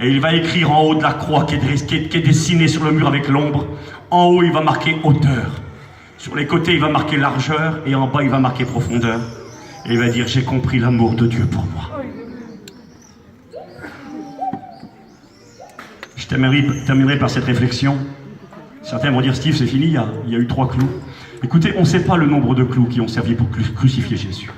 Et il va écrire en haut de la croix qui est dessinée sur le mur avec l'ombre. En haut, il va marquer hauteur. Sur les côtés, il va marquer largeur. Et en bas, il va marquer profondeur. Et il va dire, j'ai compris l'amour de Dieu pour moi. Je terminerai par cette réflexion. Certains vont dire, Steve, c'est fini, il y a eu 3 clous. Écoutez, on ne sait pas le nombre de clous qui ont servi pour crucifier Jésus.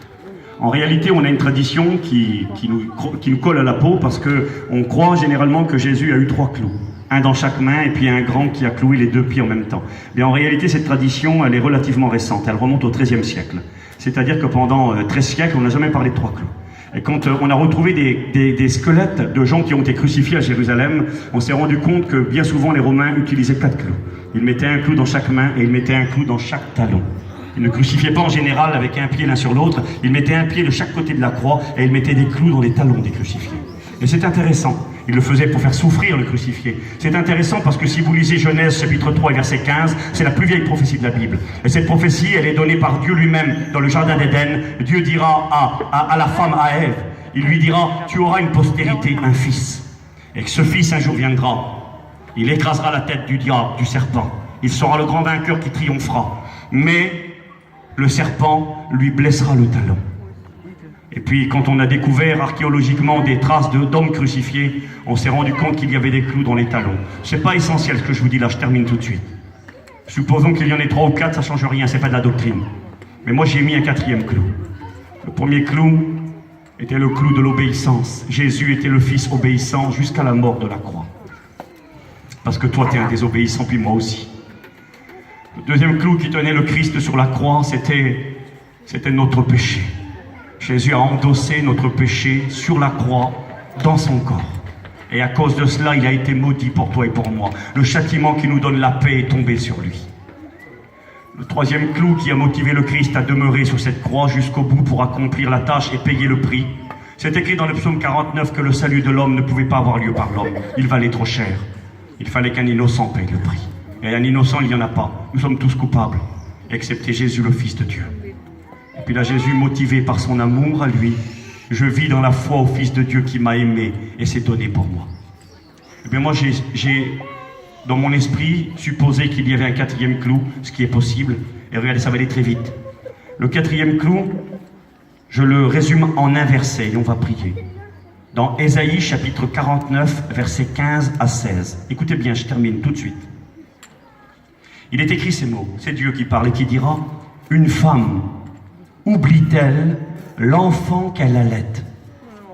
En réalité, on a une tradition qui nous colle à la peau parce qu'on croit généralement que Jésus a eu 3 clous. Un dans chaque main et puis un grand qui a cloué les 2 pieds en même temps. Mais en réalité, cette tradition, elle est relativement récente. Elle remonte au XIIIe siècle. C'est-à-dire que pendant 13 siècles, on n'a jamais parlé de 3 clous. Et quand on a retrouvé des squelettes de gens qui ont été crucifiés à Jérusalem, on s'est rendu compte que bien souvent les Romains utilisaient 4 clous. Ils mettaient un clou dans chaque main et ils mettaient un clou dans chaque talon. Ils ne crucifiaient pas en général avec un pied l'un sur l'autre, ils mettaient un pied de chaque côté de la croix et ils mettaient des clous dans les talons des crucifiés. Et c'est intéressant, ils le faisaient pour faire souffrir le crucifié. C'est intéressant parce que si vous lisez Genèse chapitre 3 et verset 15, c'est la plus vieille prophétie de la Bible. Et cette prophétie, elle est donnée par Dieu lui-même dans le jardin d'Éden. Dieu dira à la femme, à Ève, il lui dira, tu auras une postérité, un fils. Et que ce fils un jour viendra, il écrasera la tête du diable, du serpent. Il sera le grand vainqueur qui triomphera. Mais le serpent lui blessera le talon. Et puis, quand on a découvert archéologiquement des traces d'hommes crucifiés, on s'est rendu compte qu'il y avait des clous dans les talons. C'est pas essentiel ce que je vous dis là, je termine tout de suite. Supposons qu'il y en ait 3 ou 4, ça change rien, c'est pas de la doctrine. Mais moi, j'ai mis un 4e clou. Le premier clou était le clou de l'obéissance. Jésus était le Fils obéissant jusqu'à la mort de la croix. Parce que toi, tu es un désobéissant, puis moi aussi. Le 2e clou qui tenait le Christ sur la croix, c'était notre péché. Jésus a endossé notre péché sur la croix, dans son corps. Et à cause de cela, il a été maudit pour toi et pour moi. Le châtiment qui nous donne la paix est tombé sur lui. Le 3e clou qui a motivé le Christ à demeurer sur cette croix jusqu'au bout pour accomplir la tâche et payer le prix, c'est écrit dans le psaume 49 que le salut de l'homme ne pouvait pas avoir lieu par l'homme. Il valait trop cher. Il fallait qu'un innocent paye le prix. Et un innocent, il n'y en a pas. Nous sommes tous coupables, excepté Jésus, le Fils de Dieu. Et puis là, Jésus, motivé par son amour à lui, je vis dans la foi au Fils de Dieu qui m'a aimé et s'est donné pour moi. Et bien moi, j'ai dans mon esprit supposé qu'il y avait un 4e clou, ce qui est possible. Et regardez, ça va aller très vite. Le 4e clou, je le résume en un verset et on va prier. Dans Ésaïe chapitre 49, versets 15 à 16. Écoutez bien, je termine tout de suite. Il est écrit ces mots, c'est Dieu qui parle et qui dira « Une femme oublie-t-elle l'enfant qu'elle allait ?»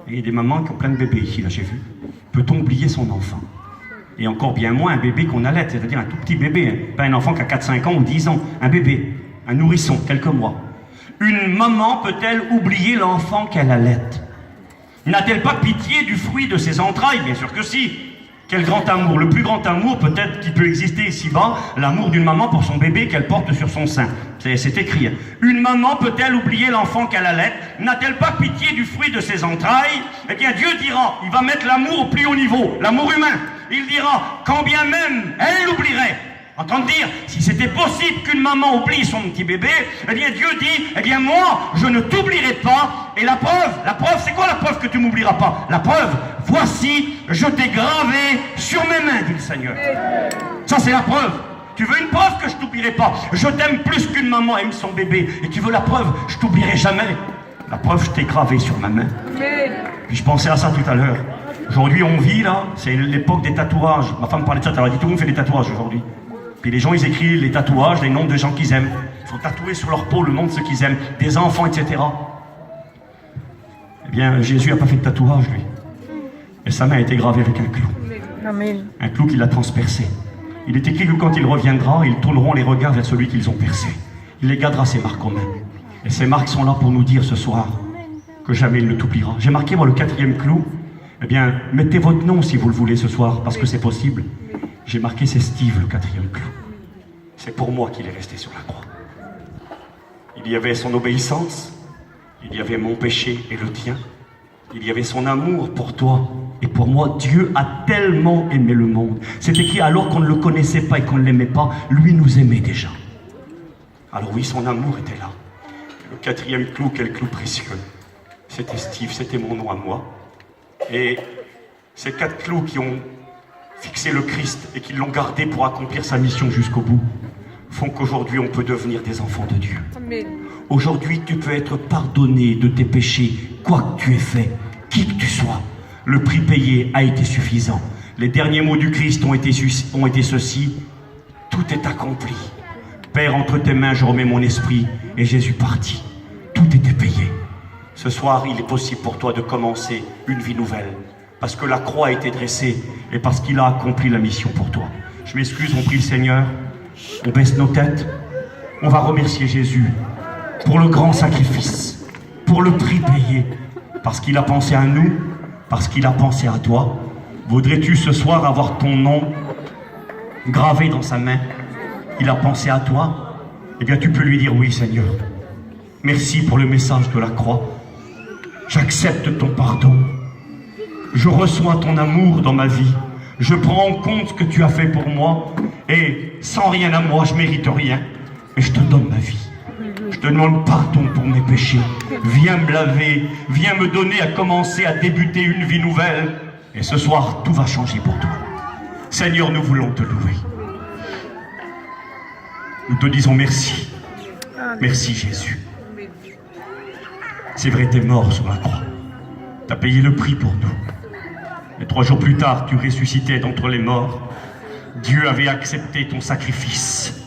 Et il y a des mamans qui ont plein de bébés ici, là j'ai vu. Peut-on oublier son enfant? Et encore bien moins un bébé qu'on allait, c'est-à-dire un tout petit bébé, hein. Pas un enfant qui a 4-5 ans ou 10 ans, un bébé, un nourrisson, quelques mois. Une maman peut-elle oublier l'enfant qu'elle allait? N'a-t-elle pas pitié du fruit de ses entrailles? Bien sûr que si. Quel grand amour, le plus grand amour peut-être qui peut exister ici-bas, l'amour d'une maman pour son bébé qu'elle porte sur son sein. C'est écrit. Une maman peut-elle oublier l'enfant qu'elle allait? N'a-t-elle pas pitié du fruit de ses entrailles? Eh bien Dieu dira, il va mettre l'amour au plus haut niveau, l'amour humain. Il dira, quand bien même elle l'oublierait. En train de dire, si c'était possible qu'une maman oublie son petit bébé, eh bien Dieu dit, eh bien moi, je ne t'oublierai pas. Et la preuve, c'est quoi la preuve que tu m'oublieras pas? La preuve, voici, je t'ai gravé sur mes mains, dit le Seigneur. Ça c'est la preuve. Tu veux une preuve que je t'oublierai pas? Je t'aime plus qu'une maman aime son bébé. Et tu veux la preuve? Je t'oublierai jamais. La preuve, je t'ai gravé sur ma main. Puis je pensais à ça tout à l'heure. Aujourd'hui, on vit là, c'est l'époque des tatouages. Ma femme parlait de ça, elle a dit tout le monde fait des tatouages aujourd'hui. Puis les gens, ils écrivent les tatouages, les noms de gens qu'ils aiment. Il faut tatouer sur leur peau le nom de ceux qu'ils aiment, des enfants, etc. Eh bien, Jésus n'a pas fait de tatouage, lui. Et sa main a été gravée avec un clou. Amen. Un clou qui l'a transpercé. Il est écrit que quand il reviendra, ils tourneront les regards vers celui qu'ils ont percé. Il les gardera, ses marques en main. Et ces marques sont là pour nous dire ce soir que jamais il ne t'oubliera. J'ai marqué, moi, le 4e clou. Eh bien, mettez votre nom si vous le voulez ce soir, parce que c'est possible. J'ai marqué, c'est Steve, le 4e clou. C'est pour moi qu'il est resté sur la croix. Il y avait son obéissance, il y avait mon péché et le tien, il y avait son amour pour toi et pour moi. Dieu a tellement aimé le monde. C'est écrit, alors qu'on ne le connaissait pas et qu'on ne l'aimait pas, lui nous aimait déjà. Alors oui, son amour était là. Le 4e clou, quel clou précieux. C'était Steve, c'était mon nom à moi. Et Ces 4 clous qui ont fixé le Christ et qui l'ont gardé pour accomplir sa mission jusqu'au bout, font qu'aujourd'hui on peut devenir des enfants de Dieu. Amen. Aujourd'hui tu peux être pardonné de tes péchés, quoi que tu aies fait, qui que tu sois. Le prix payé a été suffisant. Les derniers mots du Christ ont été ceux-ci: tout est accompli. Père, entre tes mains je remets mon esprit. Et Jésus partit. Tout était payé. Ce soir il est possible pour toi de commencer une vie nouvelle, parce que la croix a été dressée et parce qu'il a accompli la mission pour toi. Je m'excuse, on prie le Seigneur, on baisse nos têtes, on va remercier Jésus pour le grand sacrifice, pour le prix payé, parce qu'il a pensé à nous, parce qu'il a pensé à toi. Voudrais-tu ce soir avoir ton nom gravé dans sa main? Il a pensé à toi. Eh bien tu peux lui dire: oui Seigneur, merci pour le message de la croix. J'accepte ton pardon. Je reçois ton amour dans ma vie. Je prends en compte ce que tu as fait pour moi. Et sans rien à moi, je mérite rien. Et je te donne ma vie. Je te demande pardon pour mes péchés. Viens me laver. Viens me donner à commencer à débuter une vie nouvelle. Et ce soir, tout va changer pour toi. Seigneur, nous voulons te louer. Nous te disons merci. Merci Jésus. C'est vrai, tu es mort sur la croix. Tu as payé le prix pour nous. Et 3 jours plus tard, tu ressuscitais d'entre les morts. Dieu avait accepté ton sacrifice.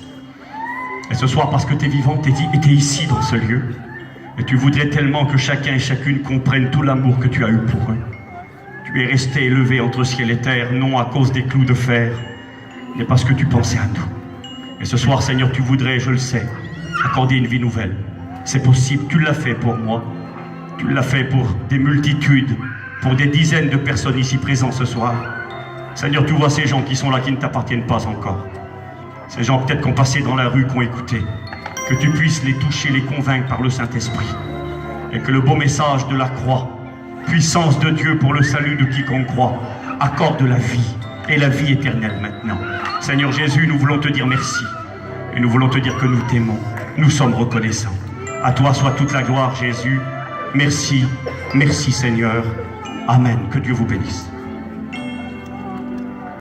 Et ce soir, parce que tu es vivant, tu es ici dans ce lieu. Et tu voudrais tellement que chacun et chacune comprenne tout l'amour que tu as eu pour eux. Tu es resté élevé entre ciel et terre, non à cause des clous de fer, mais parce que tu pensais à nous. Et ce soir, Seigneur, tu voudrais, je le sais, accorder une vie nouvelle. C'est possible, tu l'as fait pour moi. Tu l'as fait pour des multitudes, pour des dizaines de personnes ici présentes ce soir. Seigneur, tu vois ces gens qui sont là, qui ne t'appartiennent pas encore. Ces gens peut-être qui ont passé dans la rue, qui ont écouté. Que tu puisses les toucher, les convaincre par le Saint-Esprit. Et que le beau message de la croix, puissance de Dieu pour le salut de quiconque croit, accorde la vie, et la vie éternelle maintenant. Seigneur Jésus, nous voulons te dire merci. Et nous voulons te dire que nous t'aimons. Nous sommes reconnaissants. À toi soit toute la gloire, Jésus. Merci, merci Seigneur. Amen. Que Dieu vous bénisse.